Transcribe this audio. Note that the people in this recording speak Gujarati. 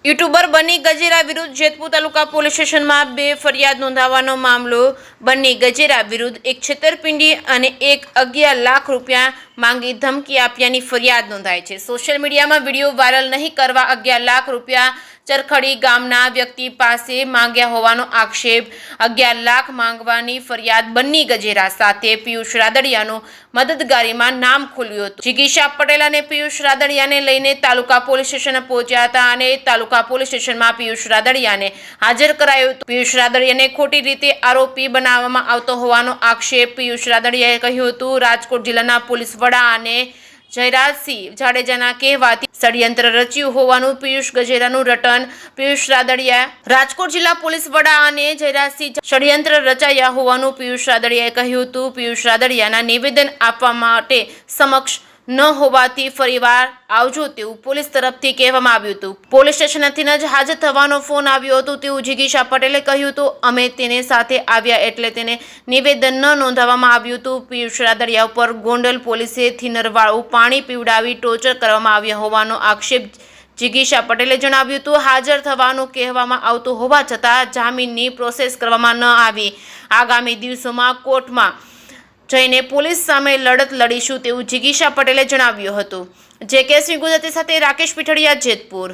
યુટ્યુબર બની ગજેરા વિરુદ્ધ જેતપુર તાલુકા પોલીસ સ્ટેશનમાં 2 ફરિયાદ નોંધાવવાનો મામલો। બની ગજેરા વિરુદ્ધ એક છેતરપિંડી અને 11 લાખ રૂપિયા માંગી ધમકી આપ્યાની ફરિયાદ નોંધાઈ છે। સોશિયલ મીડિયામાં વિડીયો વાયરલ નહીં કરવા 11 લાખ રૂપિયા ચરખડી ગામના વ્યક્તિ પાસે માંગ્યા હોવાનો આક્ષેપ। 11 લાખ માંગવાની ફરિયાદ બની ગજેરા સાથે પિયુષ રાદડિયાનું મદદગારીમાં નામ ખુલ્યું હતું। જિગીશા પટેલ અને પિયુષ રાદડિયાને લઈને તાલુકા પોલીસ સ્ટેશન પહોંચ્યા હતા અને તાલુકા પોલીસ સ્ટેશનમાં પિયુષ રાદડિયાને હાજર કરાયો હતો। પિયુષ રાદડિયાને ખોટી રીતે આરોપી બનાવવામાં આવતો હોવાનો આક્ષેપ પિયુષ રાદડિયાએ કહ્યું હતું। રાજકોટ જિલ્લાના પોલીસ વડા અને જયરાજસિંહ જાડેજાના કહેવાથી ષડયંત્ર રચ્યું હોવાનું પિયુષ ગજેરાનું રટન। પિયુષ રાદડિયા રાજકોટ જિલ્લા પોલીસ વડા અને જયરાજસિંહ ષડયંત્ર રચાયા હોવાનું પિયુષ રાદડિયાએ કહ્યું હતું। પિયુષ રાદડિયાના નિવેદન આપવા માટે સમક્ષ ન હોવાથી ફરીવાર આવજો તેવું પોલીસ તરફથી કહેવામાં આવ્યું હતું। પોલીસ સ્ટેશનથી જ હાજર થવાનો ફોન આવ્યો હતો તેવું જિગીશા પટેલે કહ્યું હતું। અમે તેને સાથે આવ્યા એટલે તેને નિવેદન ન નોંધાવવામાં આવ્યું હતું। પિયુષ રાદડિયા ઉપર ગોંડલ પોલીસે થિનરવાળું પાણી પીવડાવી ટોર્ચર કરવામાં આવ્યા હોવાનો આક્ષેપ જિગીશા પટેલે જણાવ્યું હતું। હાજર થવાનું કહેવામાં આવતું હોવા છતાં જામીનની પ્રોસેસ કરવામાં ન આવી। આગામી દિવસોમાં કોર્ટમાં જઈને પોલીસ સામે લડત લડીશું તેવું જિગીશા પટેલે જણાવ્યું હતું। જે કે સિંહ ગુજરાતી સાથે રાકેશ પીઠડિયા, જેતપુર।